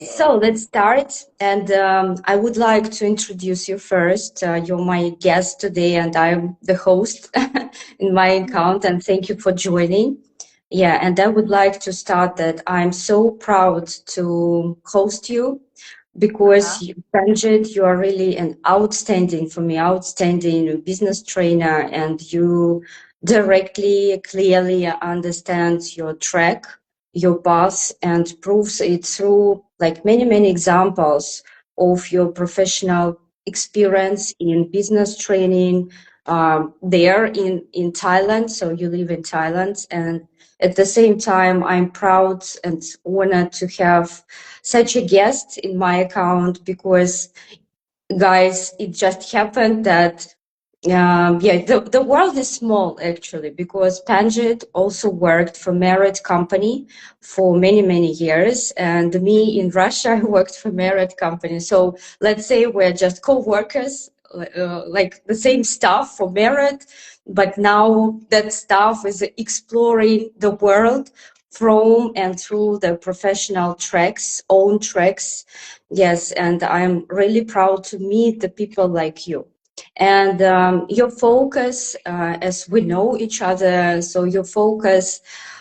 So let's start. And I would like to introduce you first. You're my guest today, and I'm the host in my account. And thank you for joining. Yeah, and I would like to start that I'm so proud to host you because you, Panjit, you are really an outstanding, for me, outstanding business trainer, and you directly, clearly understand your track, your path, and proves it through like many examples of your professional experience in business training there in Thailand. So you live in Thailand, and at the same time, I'm proud and honored to have such a guest in my account because, guys, it just happened that the world is small actually because Panjit also worked for Merit company for many years, and me in Russia I worked for Merit company. So let's say we're just co-workers, like the same stuff for Merit, but now that staff is exploring the world from and through the professional tracks, own tracks. Yes, and I'm really proud to meet the people like you. And your focus, as we know each other, so your focus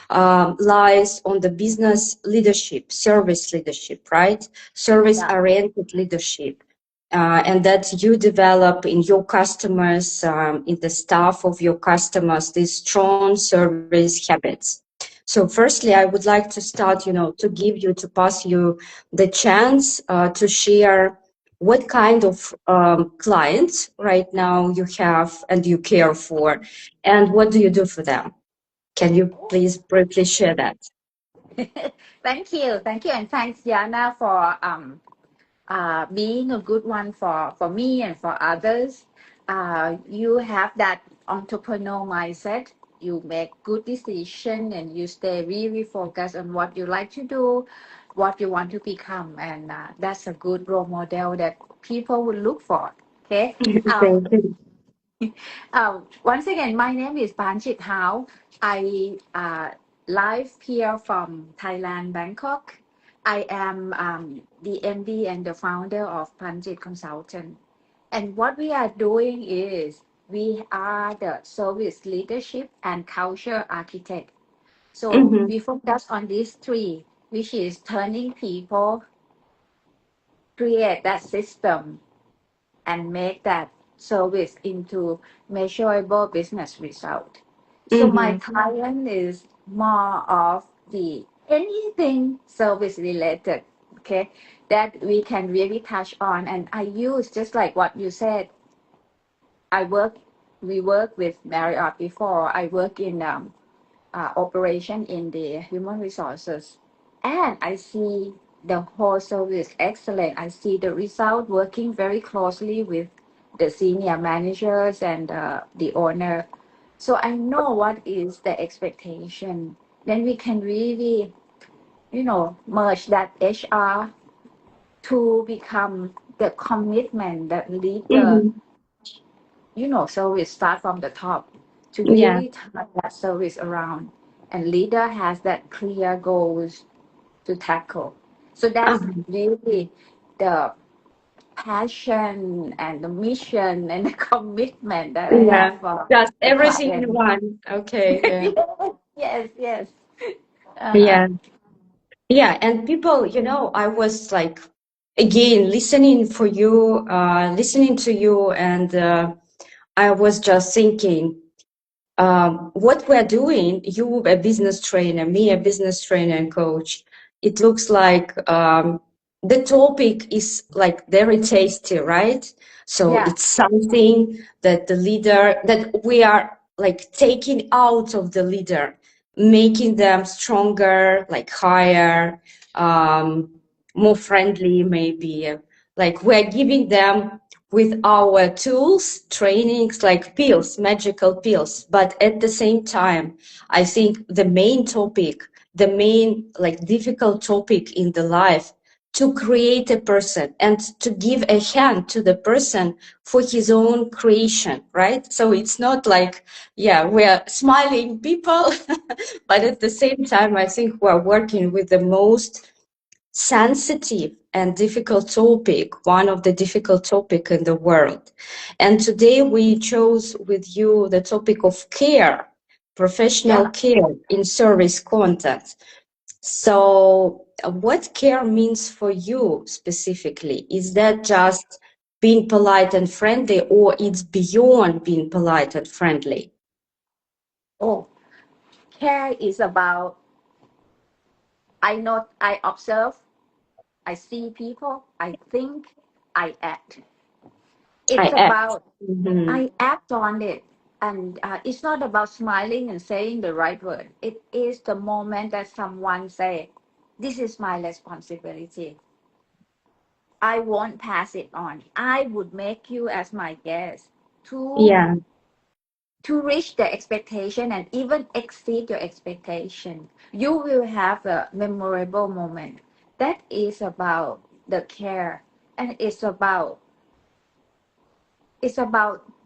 lies on the business leadership, service leadership, right? Service-oriented leadership. And that you develop in your customers, in the staff of your customers, these strong service habits. So firstly, I would like to start, to pass you the chance to share what kind of clients right now you have and you care for, and what do you do for them? Can you please briefly share that? Thank you, and thanks, Yana, for being a good one for me and for others. You have that entrepreneur mindset. You make good decision, and you stay really focused on what you like to do, what you want to become, and that's a good role model that people will look for. Okay. Um, Thank you. Once again, my name is Panjit Howe. I live here from Thailand, Bangkok. I am the MD and the founder of Panjit Consultant. And what we are doing is we are the service leadership and culture architect. So Mhm. we focus on these three, which is turning people, create that system, and make that service into measurable business result. So my Mhm. client is more of the anything service related, okay, that we can really touch on. And I use just like what you said, I work, we work with Marriott before. I work in operation in the human resources, and I see the whole service excellent. I see the result working very closely with the senior managers and the owner. So I know what is the expectation. Then we can really, merge that HR to become the commitment that lead the, Mhm. service start from the top to Yeah. really turn that service around. And leader has that clear goals to tackle. So that's Uh-huh. really the passion and the mission and the commitment that I Yeah. have for Just the everything in client. one. Okay. Yeah. Yes. Uh-huh. Yeah. Yeah. And people, I was like, again, listening to you, and I was just thinking, what we're doing, you a business trainer, me a business trainer and coach, it looks like the topic is like very tasty, right? So Yeah. it's something that the leader, that we are like taking out of the leader, making them stronger, like higher, um, more friendly, maybe. Like we're giving them with our tools, trainings, like pills, magical pills. But at the same time, I think the main topic, the main like difficult topic in the life, to create a person and to give a hand to the person for his own creation, right? So it's not like, yeah, we're smiling people, but at the same time, I think we're working with the most sensitive and difficult topic, one of the difficult topic in the world. And today we chose with you the topic of care, professional Yeah. care in service context. So what care means for you specifically? Is that just being polite and friendly, or it's beyond being polite and friendly? Oh, care is about I know, I observe, I see people, I think, I act. I It's act. about Mhm. I act on it. And it's not about smiling and saying the right word. It is the moment that someone say, "This is my responsibility. I won't pass it on. I would make you as my guest to Yeah. reach the expectation and even exceed your expectation. You will have a memorable moment. That is about the care, and it's about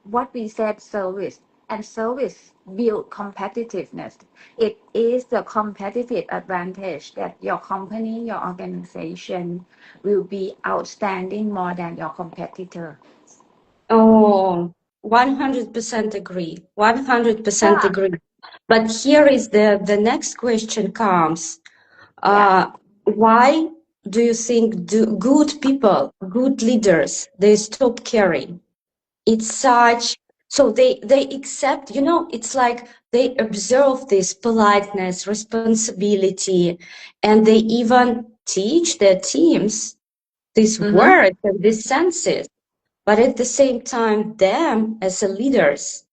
what we said, service, and service build competitiveness. It is the competitive advantage that your company, your organization will be outstanding more than your competitor. Oh, 100% agree. 100% Yeah, agree. But here is the next question comes. yeah. Uh, why do you think good people, good leaders, they stop caring? It's such, so they accept, it's like they observe this politeness, responsibility, and they even teach their teams these Mm-hmm. words and these senses. But at the same time, them as a leaders,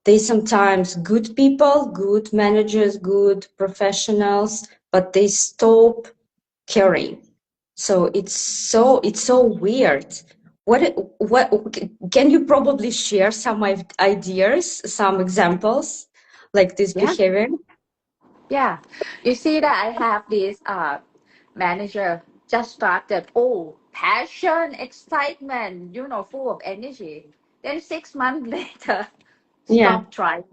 they sometimes good people, good managers, good professionals, but they stop caring. So it's so weird. What can you probably share some ideas, some examples like this Yeah, behavior? yeah. You see that I have this manager just started. Oh, passion, excitement, full of energy. Then 6 months later, Yeah. stop trying.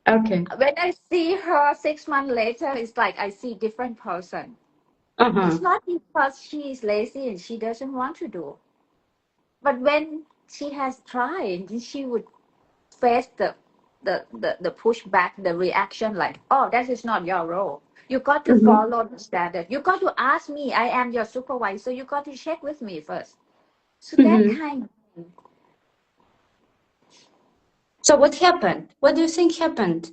Okay. When I see her 6 months later, it's like I see different person. Uh-huh. It's not because she is lazy and she doesn't want to do, but when she has tried, she would face the pushback, the reaction like, oh, that is not your role. You got to Hmm. follow the standard. You got to ask me. I am your supervisor. You got to check with me first. So that Hmm. kind, So what happened? What do you think happened?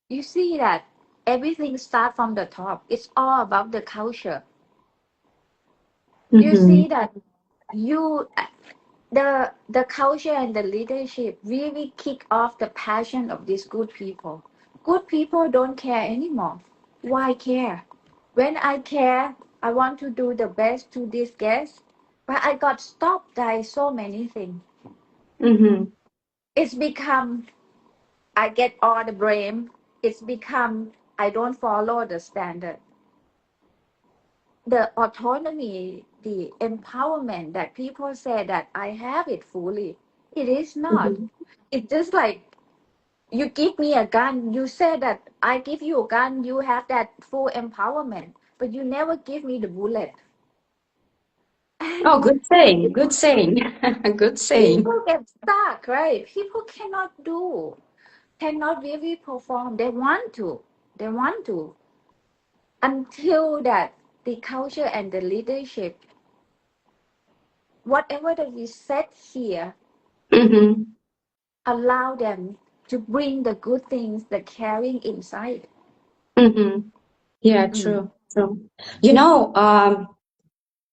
you see that everything starts from the top. It's all about the culture. You Hmm. see that you the culture and the leadership really kick off the passion of these good people. Good people don't care anymore. Why care? When I care, I want to do the best to this guest, but I got stopped by so many things. Hmm. It's become I get all the blame. It's become I don't follow the standard. The autonomy, the empowerment that people say that I have it fully. It is not. Hmm. It's just like you give me a gun, you say that I give you a gun, you have that full empowerment, but you never give me the bullet. Oh, And good saying. Good saying. Good saying. people get stuck, right? People cannot really perform. They want to, until that the culture and the leadership, whatever that we set here, Hmm. allow them to bring the good things, the caring inside. Hmm. Yeah, Mm. true. True. You know,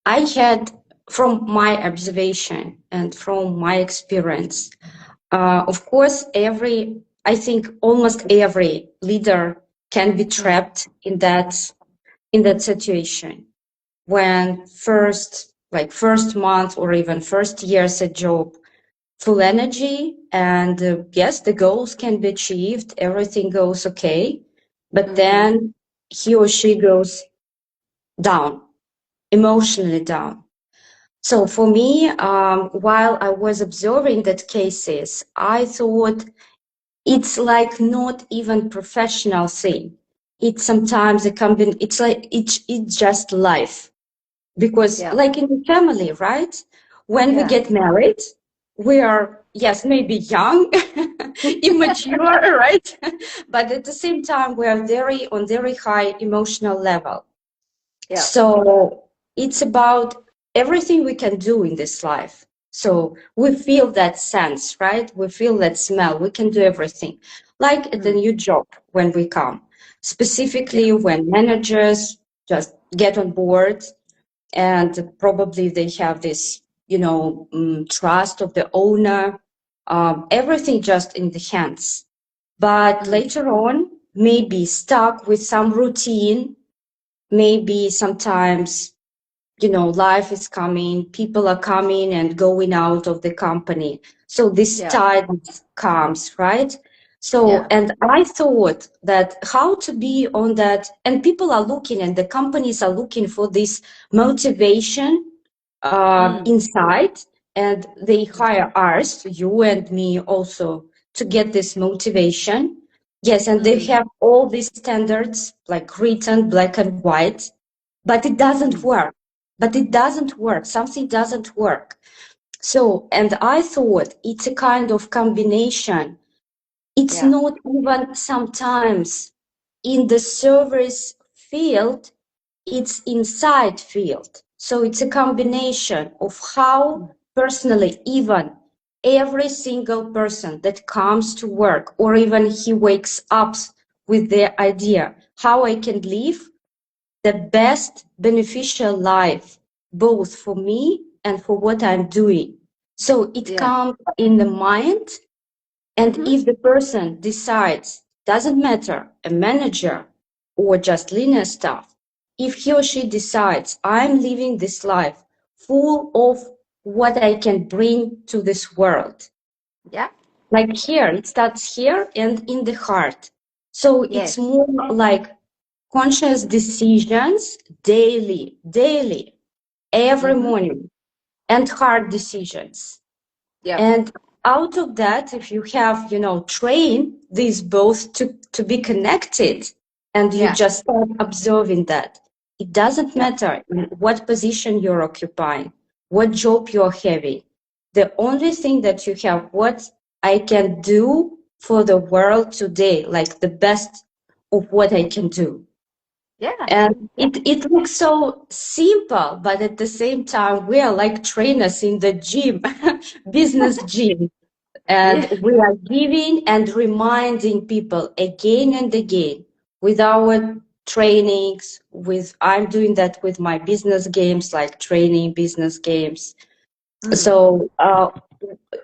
I had, from my observation and from my experience, of course, I think almost every leader can be Mm. trapped in that situation when first month or even first years at job, full energy, and yes, the goals can be achieved, everything goes okay, but Mm-hmm. then he or she goes down, emotionally down. So for me, while I was observing that cases, I thought it's like not even professional thing. it's sometimes a it's like it's just life. Because Yeah. like in the family, right? When we Yeah. get married, we are, yes, maybe young, immature, right? But at the same time, we are very on very high emotional level. Yeah. So it's about everything we can do in this life. So we feel that sense, right? We feel that smell. We can do everything. Like at the Mm. new job when we come, Yeah. specifically when managers just get on board and probably they have this, trust of the owner, everything just in the hands. But Mm. later on, maybe stuck with some routine, maybe sometimes life is coming, people are coming and going out of the company. So this Yeah. tide comes, right? So, Yeah. and I thought that how to be on that, and people are looking and the companies are looking for this motivation Mm. inside, and they hire us, you and me also, to get this motivation. Yes, and they Mm. have all these standards like written black and white, but it doesn't Mm. work. But it doesn't work. Something doesn't work. So, and I thought it's a kind of combination. It's Yeah. not even sometimes in the service field, it's inside field. So it's a combination of how Mm. personally, even every single person that comes to work, or even he wakes up with the idea how I can live the best beneficial life, both for me and for what I'm doing. So it Yeah. comes in the mind. And Mm-hmm. if the person decides, doesn't matter, a manager or just linear staff, if he or she decides, I'm living this life full of what I can bring to this world, Yeah. like here, it starts here and in the heart. So it's Yes. more like conscious decisions daily, every Mm-hmm. morning, and hard decisions. Yep. And out of that, if you have, train these both to be connected, and you Yeah. just start observing that, it doesn't Yep. matter in what position you're occupying, what job you're having. The only thing that you have, what I can do for the world today, like the best of what I can do. Yeah. And Yeah. it looks so simple, but at the same time, we are like trainers in the gym, business gym. And Yeah. we are giving and reminding people again and again with our trainings, I'm doing that with my business games, like training business games. Mm. So,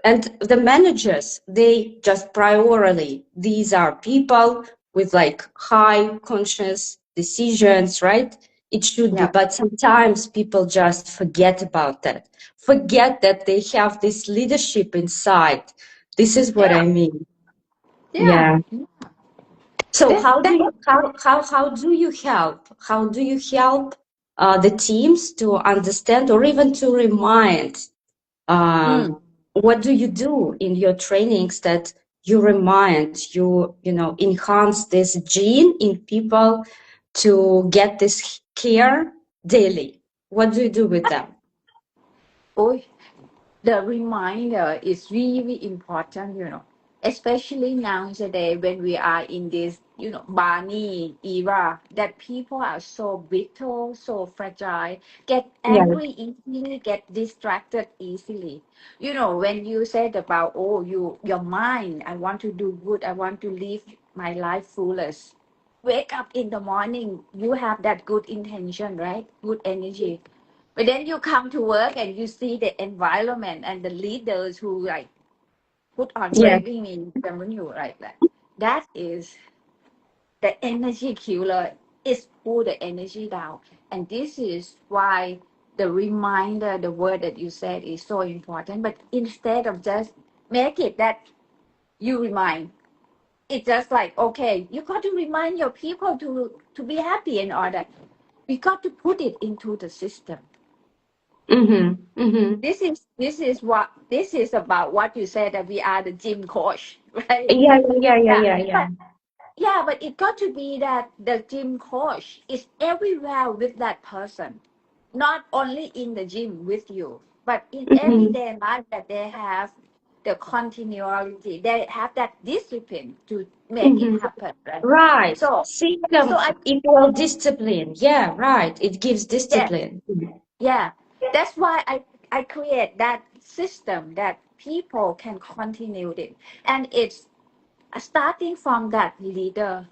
and the managers, they just priority, these are people with like high conscious decisions, right? It should be, Yeah. but sometimes people just forget about that, forget that they have this leadership inside. This is what Yeah. I mean. Yeah. Yeah. So That how do that you how do you help the teams to understand or even to remind, mm. what do you do in your trainings that you remind, enhance this gene in people to get this care daily? What do you do with them? Oh, the reminder is really important, especially nowadays when we are in this, Barney era, that people are so brittle, so fragile, get Yeah, angry easily, get distracted easily. When you said about, oh, your mind, I want to do good, I want to live my life fullest. Wake up in the morning, you have that good intention, right? Good energy, but then you come to work and you see the environment and the leaders who like put on yeah, bragging in revenue, right? That is the energy killer. Is pull the energy down. And this is why the reminder, the word that you said is so important. But instead of just make it that you remind, it's just like, okay, you got to remind your people to be happy and all that. We got to put it into the system. mm-hmm, mm-hmm. This is about what you said, that we are the gym coach, right? Yeah, yeah, yeah, Yeah, yeah, yeah, but Yeah, but it got to be that the gym coach is everywhere with that person, not only in the gym with you, but in Mm-hmm. everyday life that they have the continuity, they have that discipline to make it Mm-hmm. happen, right? Right. So, so System I, equal discipline. Yeah, right. It gives yes, discipline. yeah, that's why I create that system that people can continue it, and it's starting from that leader.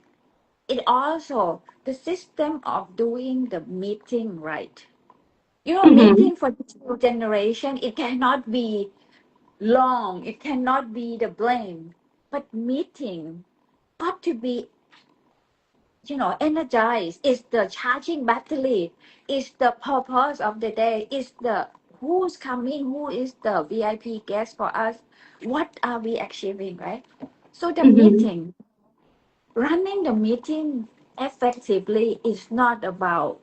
It also the system of doing the meeting right. You know, Mm-hmm. meeting for this new generation, it cannot be long, it cannot be the blame, but meeting got to be, energized. It's the charging battery, it's the purpose of the day, it's the who's coming, who is the VIP guest for us, what are we achieving, right? So the Mm-hmm. meeting, running the meeting effectively is not about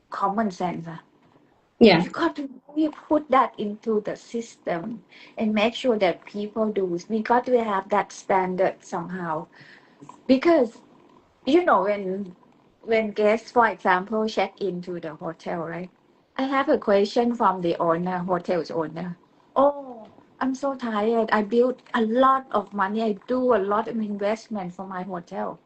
common sense. Yeah. You got to really put that into the system and make sure that people do. We got to have that standard somehow. Because, when guests, for example, check into the hotel, right? I have a question from the owner, hotel's owner. Oh, I'm so tired. I built a lot of money. I do a lot of investment for my hotel.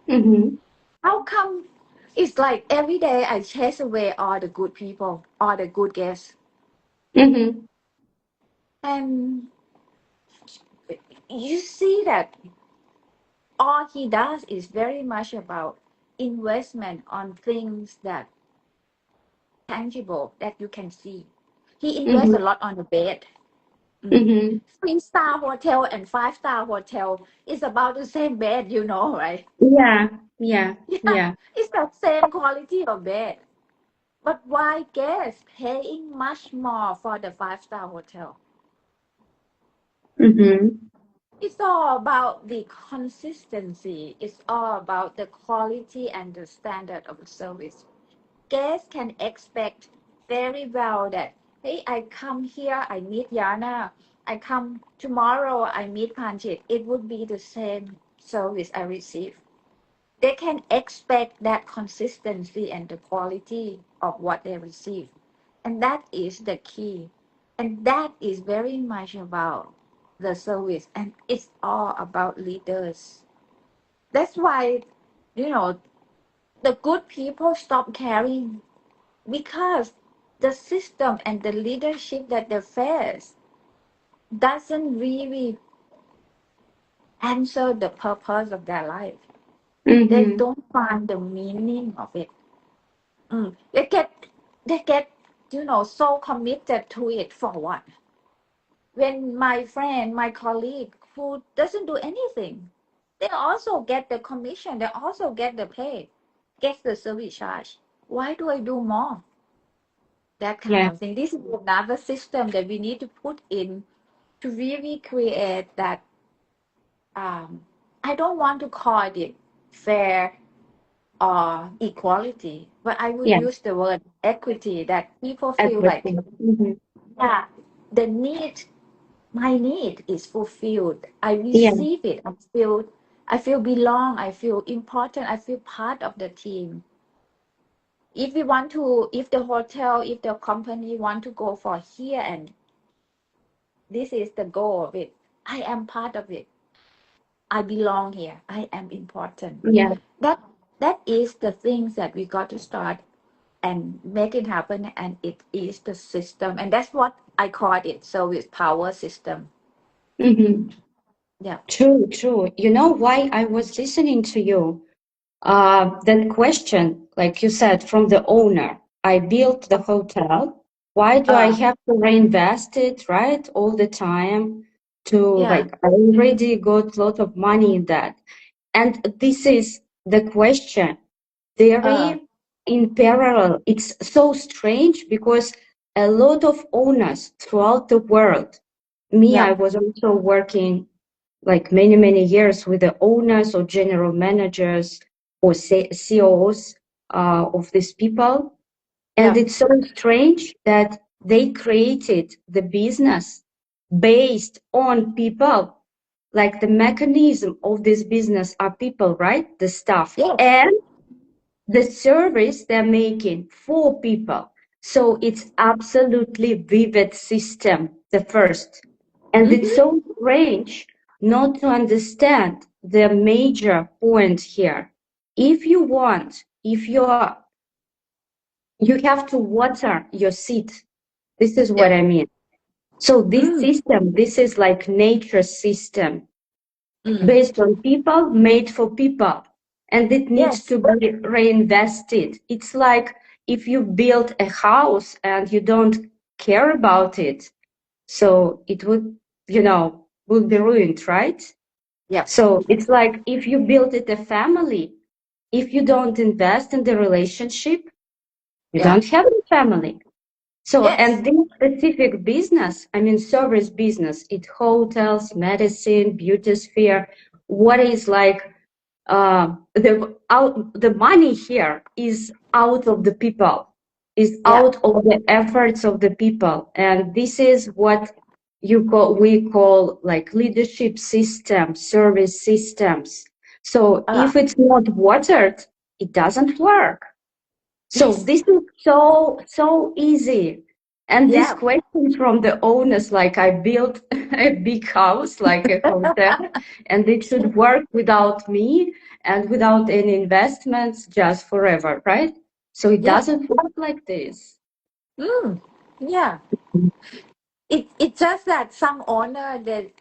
Mm-hmm. How come it's like every day I chase away all the good people, all the good guests? Mm-hmm. And you see that all he does is very much about investment on things that tangible that you can see. He invests Mm-hmm. a lot on the bed. Mm. Mm-hmm. 3-star hotel and 5-star hotel is about the same bed, right? Yeah. Yeah. Yeah, Yeah. it's the same quality of bed. But why guests paying much more for the 5-star hotel? Mm-hmm. It's all about the consistency. It's all about the quality and the standard of the service. Guests can expect very well that, hey, I come here, I meet Yana. I come tomorrow, I meet Panjit. It would be the same service I receive. They can expect that consistency and the quality of what they receive. And that is the key. And that is very much about the service. And it's all about leaders. That's why, you know, the good people stop caring because the system and the leadership that they face doesn't really answer the purpose of their life. They Mm-hmm. don't find the meaning of it. They get so committed to it for what? When my friend, my colleague who doesn't do anything, they also get the commission, they also get the pay, get the service charge. Why do I do more? That kind Yeah. of thing. This is another system that we need to put in to really create that. um, I don't want to call it fair or equality, but I would Yeah. use the word equity, that people feel like, Everything. Mm-hmm. yeah, the need, my need is fulfilled. I Yeah. receive it. I feel belong. I feel important. I feel part of the team. If the hotel, if the company want to go for here and this is the goal of it, I am part of it. I belong here. I am important. Yeah. That that is the things that we got to start and make it happen, and it is the system, and that's what I call it, service power system. Mm-hmm. Yeah. True, true. You know why I was listening to you? That question, like you said, from the owner. I built the hotel. Why do I uh have to reinvest it, right, all the time? To yeah. like, I already got a lot of money in that. And this is the question. uh Very in parallel. It's so strange because a lot of owners throughout the world, me, I yeah. was also working like many, many years with the owners or general managers or CEOs of these people. And Yeah. it's so strange that they created the business based on people like the mechanism of this business are people, right? The staff Yes. and the service they're making for people. So it's absolutely vivid system, the first. And it's Mm-hmm. so strange not to understand the major point here. If you want, if you have to water your seed. This is what Yep. I mean. So this Mm. system, this is like nature system Mm. based on people, made for people, and it needs Yes. to be reinvested. It's like if you build a house and you don't care about it, so it would, would be ruined, right? Yep. So it's like if you build it a family, if you don't invest in the relationship, you Yeah. don't have a family. So, Yes. and this specific business, I mean, service business, it hotels, medicine, beauty sphere, what is like the money here is out of the people, is Yeah. out of the efforts of the people, and this is what we call like leadership systems, service systems. So Uh, if it's not watered, it doesn't work. So yes. this is so easy. And this Yeah. question from the owners, like I built a big house, like a hotel, and it should work without me and without any investments just forever, right? So it Yeah. doesn't work like this. Mm. Yeah. It's just that some owner they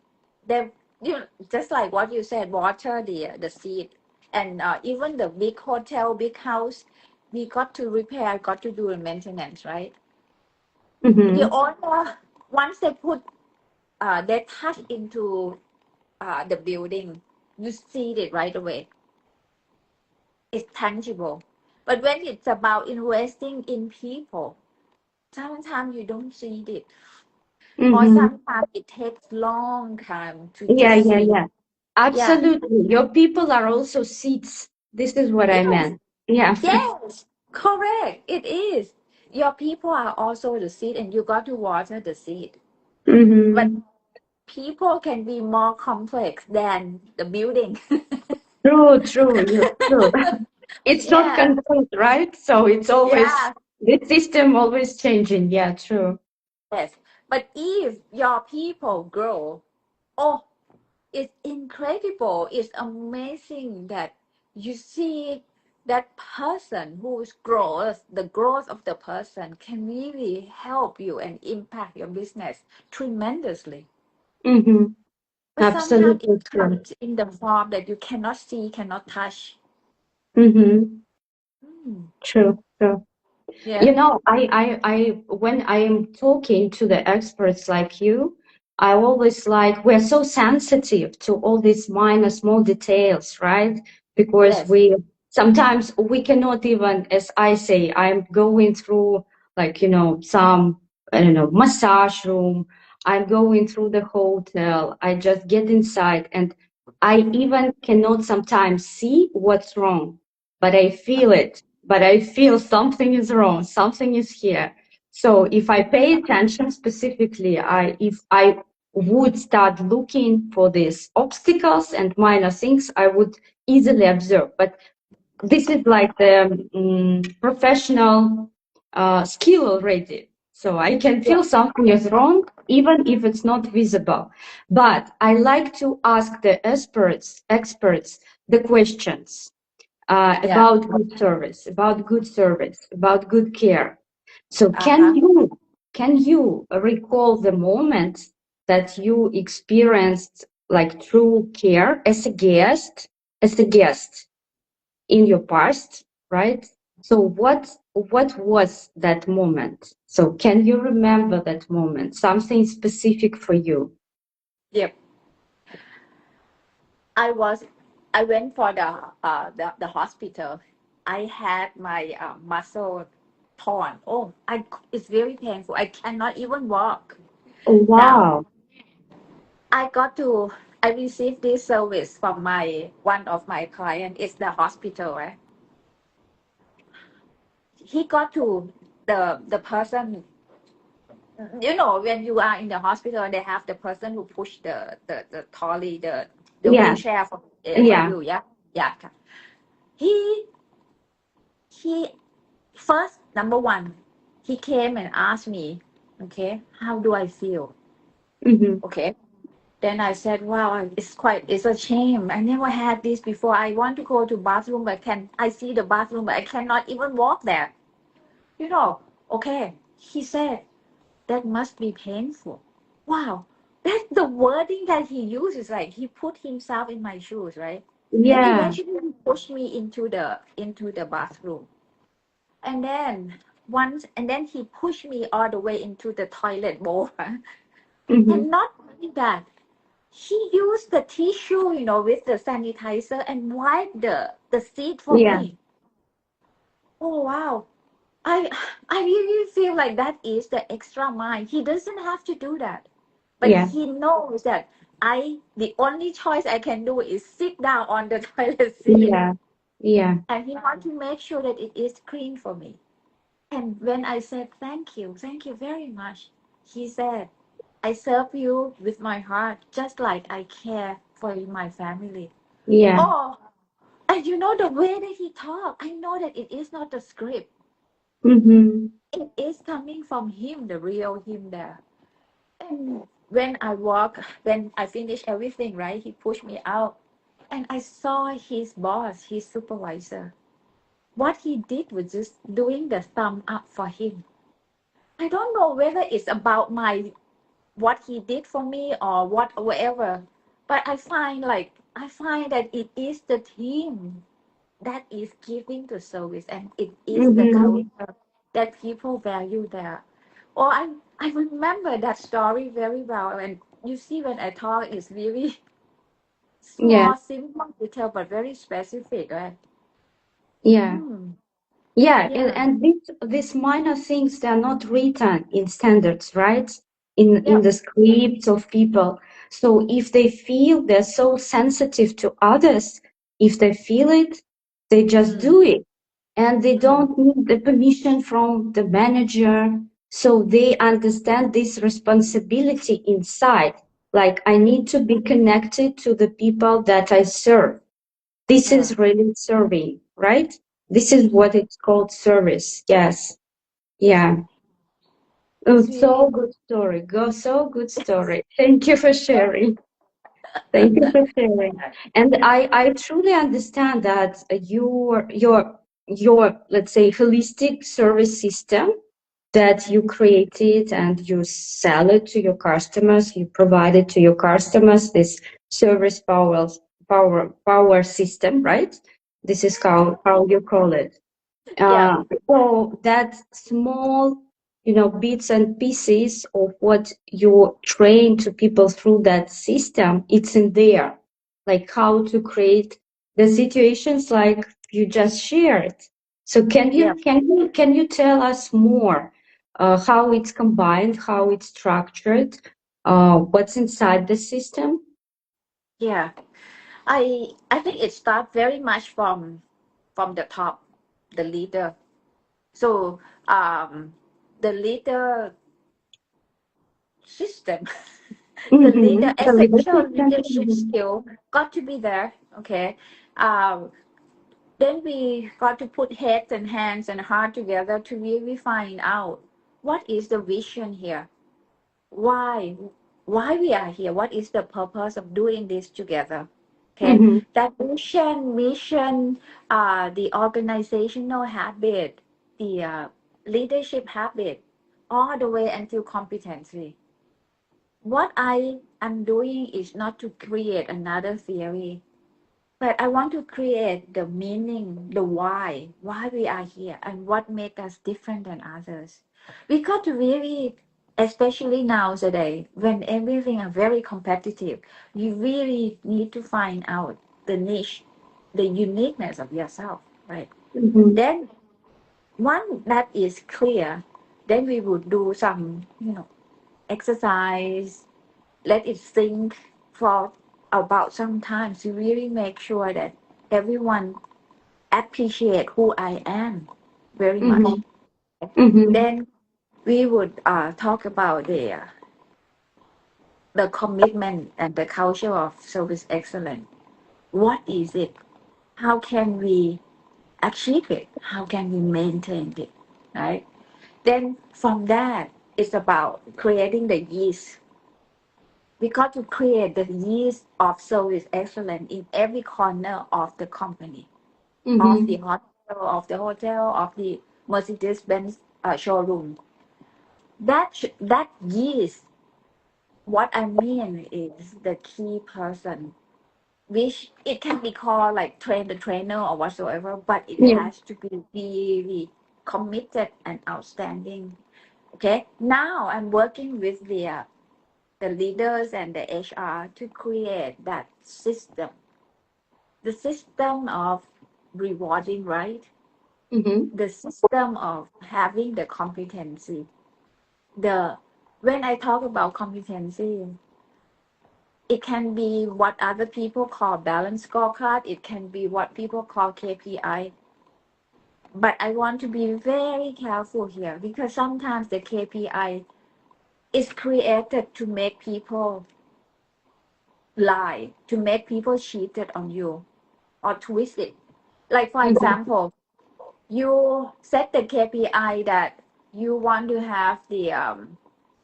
just like what you said, water the seed, and even the big hotel, big house, we got to repair, got to do the maintenance, right? The Mm-hmm. owner, once they put they touch into the building, you see it right away. It's tangible. But when it's about investing in people, sometimes you don't see it. Or Mm-hmm. sometimes it takes long time to Yeah, just yeah, see. yeah. Yeah. Absolutely. Your people are also seeds. This is what I Yes. meant. Yeah. Yes. Correct. It is. Your people are also the seed and you got to water the seed. But Mm-hmm. people can be more complex than the building. True, true, you're true. It's not Yeah. complete, right? So it's always Yeah. the system always changing. Yeah, true. Yes. But if your people grow, oh, it's incredible. It's amazing that you see that person whose growth, the growth of the person can really help you and impact your business tremendously. Mm-hmm. But sometimes it Absolutely true. comes in the form that you cannot see, cannot touch. Mm-hmm. Mm. True, true. Yeah. When I am talking to the experts like you, I always like, we're so sensitive to all these minor, small details, right? Because Yes. sometimes we cannot even, as I say, I'm going through like, some, I don't know, massage room. I'm going through the hotel. I just get inside and I even cannot sometimes see what's wrong, but I feel it, but I feel something is wrong, something is here. So if I pay attention specifically, if I would start looking for these obstacles and minor things, I would easily observe. But this is like the professional skill already. So I can Yeah. feel something is wrong, even if it's not visible. But I like to ask the experts the questions Yeah. about good service, about good care. So Uh-huh. can you recall the moment that you experienced like true care as a guest in your past, right? So what was that moment? So can you remember that moment? Something specific for you? Yep. I was I went for the hospital. I had my muscle torn. Oh, it's very painful. I cannot even walk. Oh, Now, wow. I received this service from my one of my client. It's the hospital, right? He got to the person. when you are in the hospital, they have the person who push the trolley, the Yeah. wheelchair for Yeah. you. Yeah, yeah. He he first number one, he came and asked me, okay, how do I feel? Mm-hmm. Okay. Then I said, wow, it's a shame. I never had this before. I want to go to bathroom, but I see the bathroom, but I cannot even walk there. You know, okay. He said, that must be painful. Wow. That's the wording that he uses. Like he put himself in my shoes, right? Then Yeah. eventually he pushed me into the bathroom. And then he pushed me all the way into the toilet bowl. Mm-hmm. And not only that, he used the tissue, with the sanitizer and wiped the seat for Yeah. me. Oh wow. I I really feel like that is the extra mile. He doesn't have to do that. But Yeah. he knows that the only choice I can do is sit down on the toilet seat. Yeah. Yeah. And he wants to make sure that it is clean for me. And when I said thank you very much, he said, I serve you with my heart just like I care for my family. Yeah. Oh, and the way that he talked, I know that it is not the script. Mm-hmm. It is coming from him, the real him there. And when I finished everything, right, he pushed me out. And I saw his boss, his supervisor. What he did was just doing the thumb up for him. I don't know whether it's about what he did for me or whatever. But I find that it is the team that is giving the service, and it is the Mm-hmm. culture that people value there. Or I remember that story very well. And you see, when I talk, it's really Yeah. small, simple detail, but very specific, right? Yeah. Mm, Yeah, yeah, and these minor things, they're not written in standards, right? In yep, the scripts of people. So if they feel they're so sensitive to others, if they feel it, they just mm, do it. And they mm, don't need the permission from the manager. So they understand this responsibility inside. Like, I need to be connected to the people that I serve. This yeah. is really serving, right? This is what it's called service. Yes. Yeah. Oh, It's really so good story. Go, so good story. Thank you for sharing. Thank you for sharing. And I truly understand that your, let's say, holistic service system that you created and you sell it to your customers, you provide it to your customers, this service power system, right? This is how you call it. Yeah, So that small, bits and pieces of what you train to people through that system, it's in there. Like how to create the situations like you just shared. So yeah, can you tell us more how it's combined, how it's structured, what's inside the system? yeah. I think it starts very much from the top, the leader. So the leader system, the leader Mm-hmm. The leader essential system. leadership skill got to be there. Okay. Um, then we got to put heads and hands and heart together to really find out what is the vision here. Why we are here? What is the purpose of doing this together? Okay, Mm-hmm. that vision, mission, the organizational habit, the leadership habit, all the way until competency. What I am doing is not to create another theory, but I want to create the meaning, the why we are here, and what makes us different than others. We got to really, especially nowadays, when everything are very competitive, you really need to find out the niche, the uniqueness of yourself, right? Mm-hmm. Then, one that is clear, then we would do some, exercise, let it sink for about some time to really make sure that everyone appreciate who I am very much. Mm-hmm. Mm-hmm. Then we would talk about the commitment and the culture of service excellence. What is it? How can we achieve it? How can we maintain it? Right? Then from that, it's about creating the yeast. We got to create the yeast of service excellence in every corner of the company, Mm-hmm. of the hotel, of the Mercedes-Benz showroom. That yeast, what I mean is the key person, which it can be called like train the trainer or whatsoever, but it Yeah. has to be really committed and outstanding. Okay, now I'm working with the leaders and the HR to create that system, the system of rewarding, right? Mm-hmm. The system of having the competency. The When I talk about competency, it can be what other people call balance scorecard. It can be what people call KPI. But I want to be very careful here because sometimes the KPI is created to make people lie, to make people cheated on you or twist it. Like for Mm-hmm. example, you set the KPI that you want to have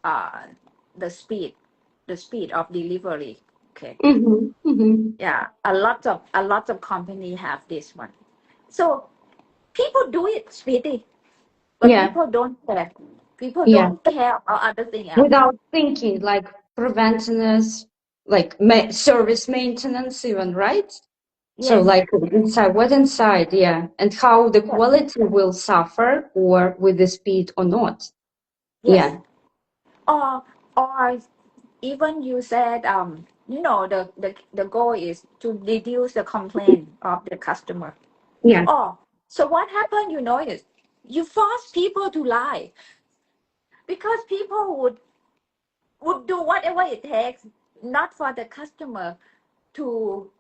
uh the speed, the speed of delivery. Okay. Mm-hmm. Mm-hmm. Yeah, a lot of company have this one. So people do it speedy, but Yeah. people don't care. People Yeah. don't care about other thing else. Without thinking, like preventiveness, like service maintenance, even, right? So, Yes, like inside, what inside, yeah, and how the yes, quality will suffer, or with the speed or not. yes. Yeah. Or even you said the goal is to reduce the complaint of the customer. Yeah. Oh, so what happened? Is you force people to lie because people would do whatever it takes, not for the customer to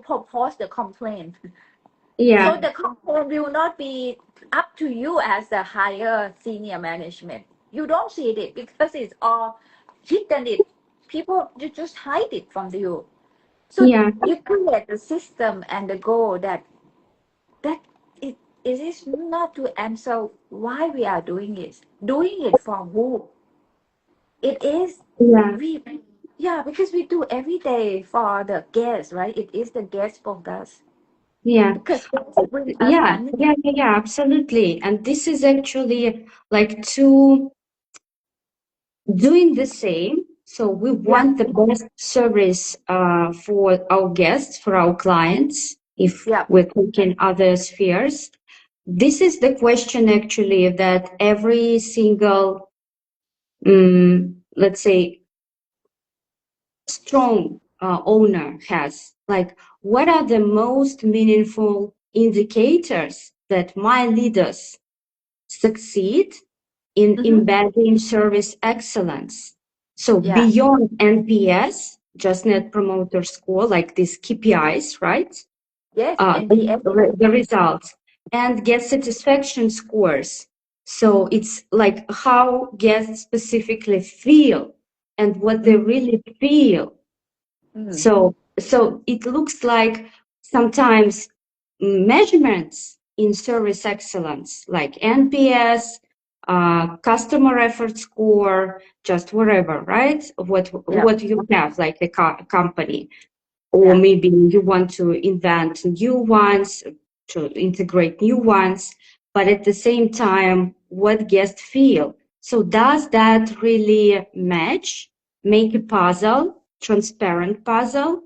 propose the complaint. So Yeah. the complaint will not be up to you as the higher senior management. You don't see it because it's all hidden. It people you just hide it from you. So Yeah. you create the system and the goal that it is not to answer why we are doing it. Doing it for who? It is Yeah. we yeah, because we do every day for the guests, right? It is the guest focus. Yeah. Because guests bring us Yeah. money. Yeah. Yeah. Yeah. Absolutely. And this is actually like to doing the same. So we Yeah, want the best service for our guests, for our clients, if yeah. we're taking other spheres. This is the question actually that every single, let's say, strong owner has. Like, what are the most meaningful indicators that my leaders succeed in Mm-hmm. embedding service excellence? So Yeah. beyond NPS, just Net Promoter Score, like these KPIs, right? Yes, NPS. The results and guest satisfaction scores. So it's like how guests specifically feel and what they Mm, really feel. mm, So it looks like sometimes measurements in service excellence, like NPS, customer effort score, just whatever, right? yeah, What you have, like the company, or yeah. maybe you want to invent new ones, to integrate new ones, but at the same time, what guests feel. So does that really match? Make a puzzle, transparent puzzle,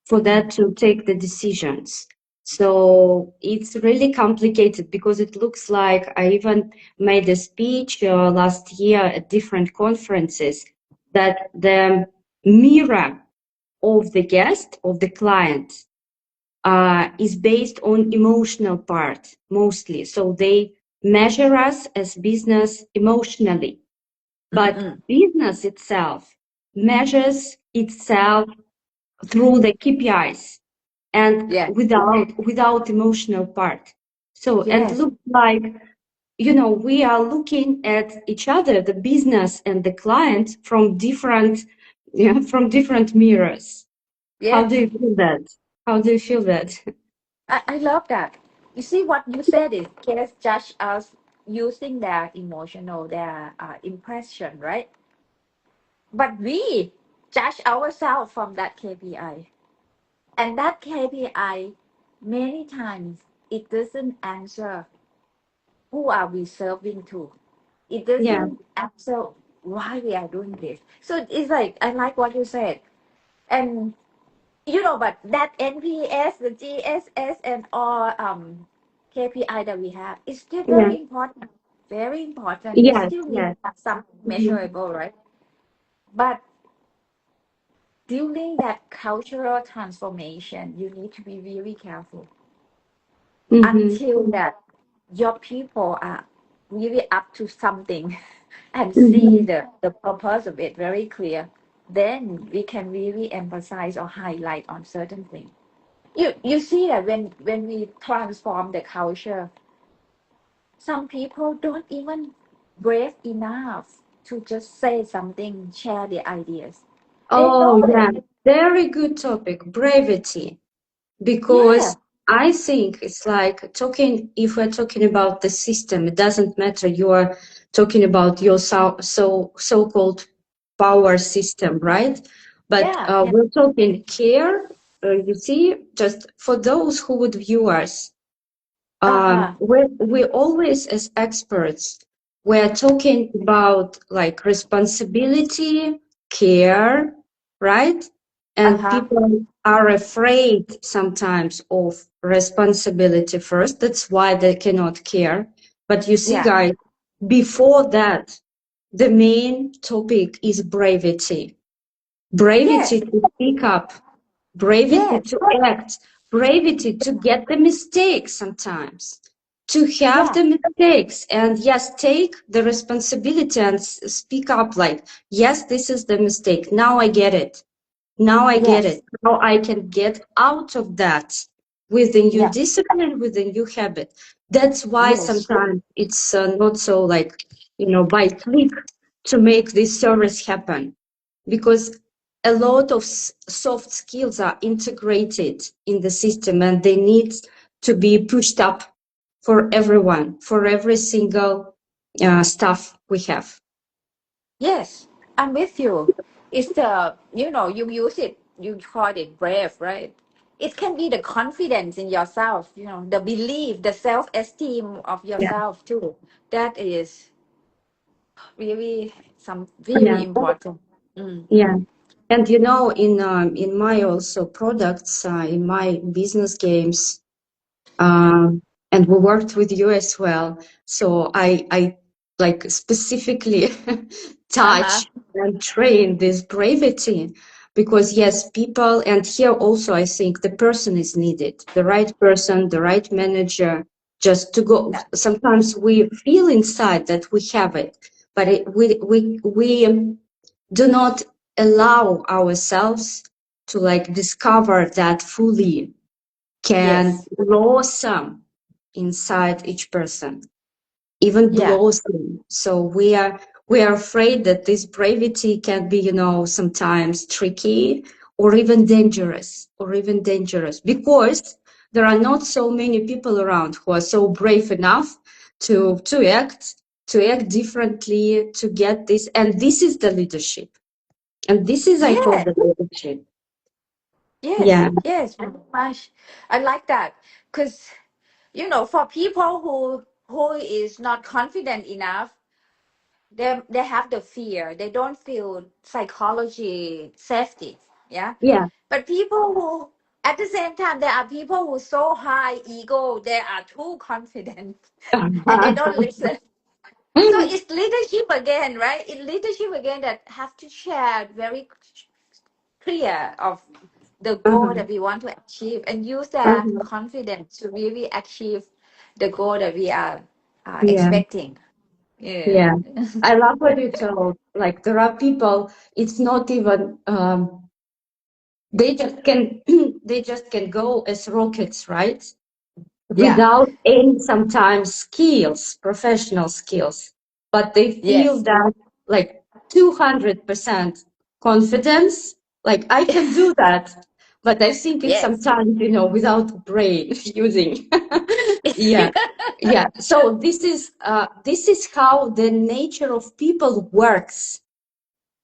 for Mm, that to take the decisions. So it's really complicated because it looks like I even made a speech last year at different conferences that the mirror of the guest, of the client, is based on emotional part mostly. So they measure us as business emotionally, mm, but mm. business itself measures itself through the KPIs and Yeah, without emotional part. So it yes. looks like we are looking at each other, the business and the client, from different, from different mirrors. How do Yes, you feel that? How do you feel that? I love that. You see, what you said is kids judge us using their emotional, their impression, right? But we judge ourselves from that KPI. And that KPI, many times, it doesn't answer who are we serving to. It Yeah, doesn't answer why we are doing this. So it's like, I like what you said. And but that NPS, the GSS, and all KPI that we have is still yeah, very important. Very important. We yes, still need yes. to have something Mhm. measurable, right? But during that cultural transformation, you need to be really careful Mhm. until that your people are really up to something and see Mhm. the purpose of it very clear. Then we can really emphasize or highlight on certain things. You see that when we transform the culture, some people don't even brave enough to just say something, share their ideas. They Oh, know yeah. that. Very good topic, brevity. Yeah, Because I think it's like if we're talking about the system, it doesn't matter. You are talking about your so-called power system, right? But yeah, yeah. we're talking care, you see, just for those who would view us. Uh-huh. We always, as experts, we're talking about like responsibility, care, right? And Uh-huh. people are afraid sometimes of responsibility first. That's why they cannot care. But you see, Yeah. guys, before that, the main topic is brevity. Brevity Yes. to speak up, brevity Yes. to act, brevity to get the mistakes sometimes, to have Yeah. the mistakes, and yes, take the responsibility and speak up like, yes, this is the mistake. Now I get it. Now I get Yes. it. Now I can get out of that with the new Yeah. discipline, with the new habit. That's why Yes. sometimes it's not so like, by click to make this service happen. Because a lot of soft skills are integrated in the system and they need to be pushed up for everyone, for every single staff we have. Yes. I'm with you. It's you use it, you call it brave, right? It can be the confidence in yourself, the belief, the self-esteem of Yeah, yourself too. That is really some yeah, very important. Mm. yeah. And in my also products, in my business games, um, and we worked with you as well. So I like specifically Uh-huh. touch and train this brevity because yes, people, and here also I think the person is needed, the right person, the right manager, just to go. Yeah. Sometimes we feel inside that we have it, but we do not allow ourselves to like discover that fully can Yes. blossom inside each person, even Yeah. blossom. So we are afraid that this brevity can be, sometimes tricky or even dangerous because there are not so many people around who are so brave enough to act differently to get this. And this is the leadership. And this is, I call Yeah. the leadership. Yes. Yeah, Yes. Very much. I like that because for people who is not confident enough, they have the fear, they don't feel psychology safety. Yeah. yeah. But people who at the same time there are people who so high ego, they are too confident and they don't listen. So it's leadership again, right? It's leadership again that have to share very clear of the goal Uh-huh. that we want to achieve and use that Uh-huh. confidence to really achieve the goal that we are Yeah. expecting. Yeah. Yeah, I love what you told. Like there are people, it's not even they just can they just can go as rockets, right? Yeah. without any sometimes skills, professional skills, but they feel Yes. that like 200% confidence, like I can do that. But I think it's Yes. sometimes, without brain using. Yeah. Yeah. So this is how the nature of people works,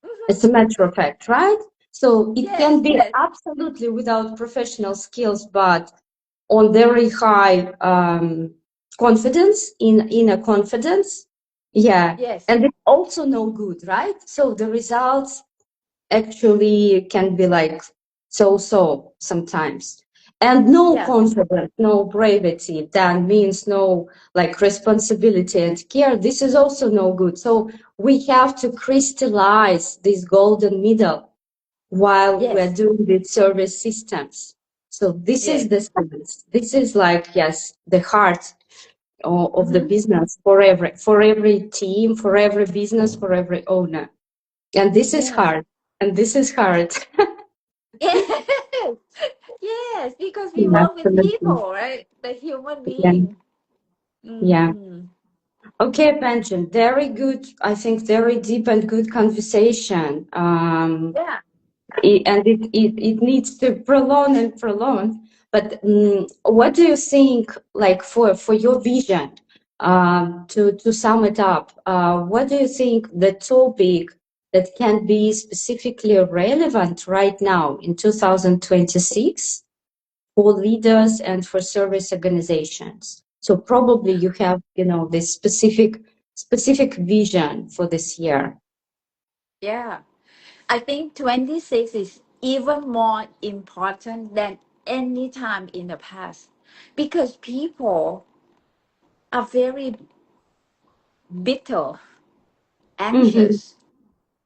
Mhm. as a matter of fact, right? So it can Yes. be Yes. absolutely without professional skills, but on very high confidence, in a confidence. Yeah. Yes. And it's also no good, right? So the results actually can be like so sometimes. And no Yeah. confidence, no bravery, that means no like responsibility and care. This is also no good. So we have to crystallize this golden middle while we're Yes. doing the service systems. So this is Yes. the science. This is like, yes, the heart of the Hmm. business for every team, for every business, for every owner. And this is Yes. hard. And this is hard. Yes. Yes. Because we Yeah, work with absolutely. people, right? The human Yeah, being. yeah. Mm-hmm. Okay, Benjamin, very good. I think very deep and good conversation. Yeah. And it needs to prolong and prolong. But what do you think, like for your vision, to sum it up, what do you think the topic that can be specifically relevant right now in 2026 for leaders and for service organizations? So probably you have, this specific vision for this year. Yeah. I think 26 is even more important than any time in the past because people are very bitter, Mm-hmm. anxious,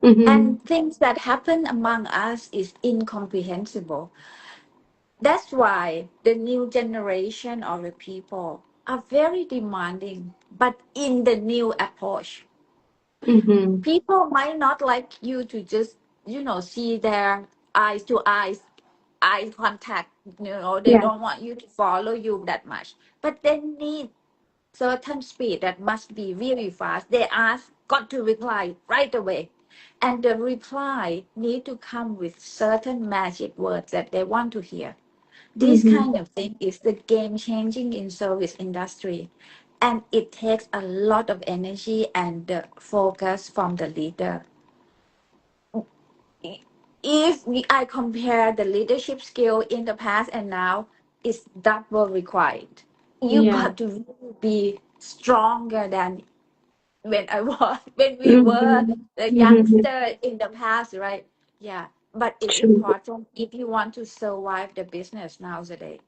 Mm-hmm. and things that happen among us is incomprehensible. That's why the new generation of the people are very demanding, but in the new approach. Mm-hmm. People might not like you to just, see their eyes to eyes, eye contact. They Yeah. don't want you to follow you that much. But they need certain speed that must be really fast. They ask, got to reply right away. And the reply need to come with certain magic words that they want to hear. This Mm-hmm. kind of thing is the game changing in service industry. And it takes a lot of energy and focus from the leader. I compare the leadership skill in the past and now, it's double required. You Yeah. got to really be stronger than when I was when we were Mm-hmm. the Mm-hmm. youngster in the past, right? Yeah, but it's True. important if you want to survive the business nowadays.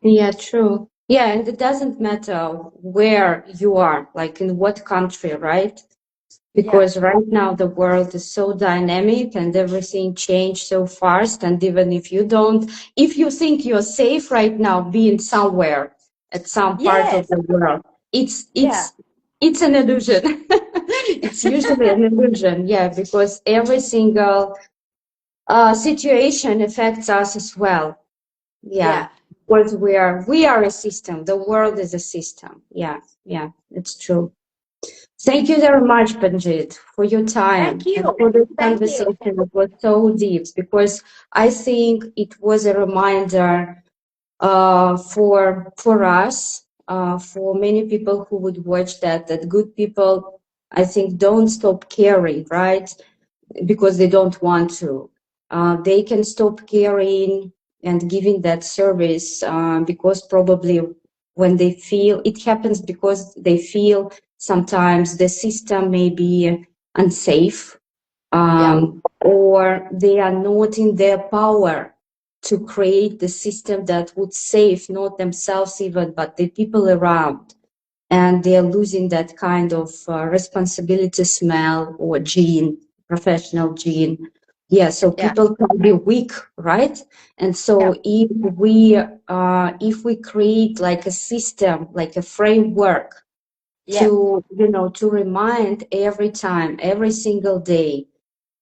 Yeah, true. Yeah, and it doesn't matter where you are, like in what country, right? Yeah. Because right now the world is so dynamic and everything changed so fast. And even if you think you're safe right now, being somewhere at some part of Yes. the world, it's Yeah. it's it's an illusion. It's usually an illusion, yeah, because every single situation affects us as well. Yeah, Yeah. because we are a system. The world is a system. Yeah, yeah, it's true. Thank you very much, Panjit, for your Thank time and you. for this Thank you. conversation. It was so deep because I think it was a reminder for us, for many people who would watch that good people, I think, don't stop caring, right? Because they don't want to. They can stop caring and giving that service because probably when they feel it happens because they feel sometimes the system may be unsafe, Yeah. or they are not in their power to create the system that would save not themselves even but the people around, and they are losing that kind of responsibility smell or gene, professional gene. Yeah, so Yeah. people can be weak, right? And Yeah. so if we create like a system, like a framework Yeah. to remind every time, every single day,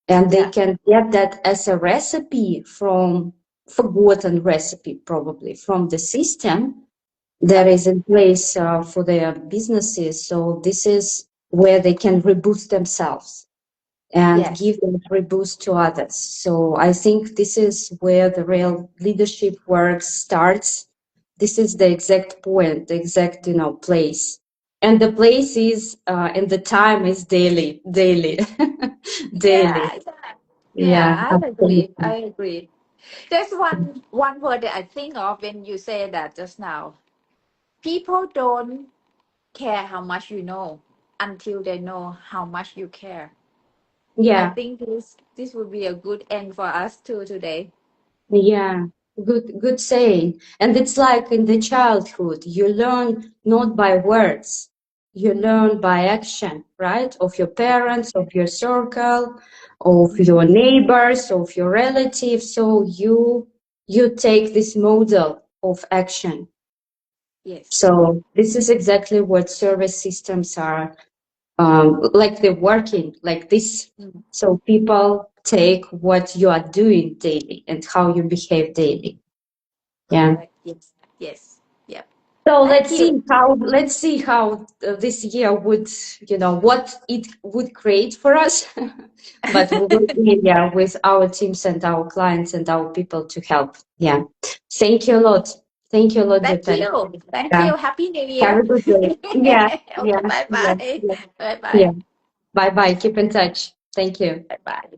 and they Yeah. can get that as a recipe from forgotten recipe probably from the system, that is in place for their businesses. So this is where they can reboost themselves and Yes. give that reboost to others. So I think this is where the real leadership work starts. This is the exact point, the exact, place. And the place is, and the time is daily, daily, daily. Yeah, Yeah, yeah, I agree. absolutely. I agree. There's one word that I think of when you say that just now. People don't care how much you know until they know how much you care. I Yeah. think this would be a good end for us too today. Yeah, good saying. And it's like in the childhood, you learn not by words, you learn by action, right? Of your parents, of your circle, of Hmm. your neighbors, of your relatives. So you take this model of action. Yes. So this is exactly what service systems are, like they're working like this. Mm. So people take what you are doing daily and how you behave daily. Yeah. Correct. Yes. Yes. Yep. So Thank you. let's see how this year would, what it would create for us. But we will be, yeah, with our teams and our clients and our people to help. Yeah. Thank you a lot. Thank you a lot, Thank Japan. you. Thank Yeah. you. Happy New Have Year. a good day. Yeah. Yeah. Okay. Bye Yeah. bye. Yeah. Bye Yeah. bye. Bye bye. Keep in touch. Thank you. Bye bye.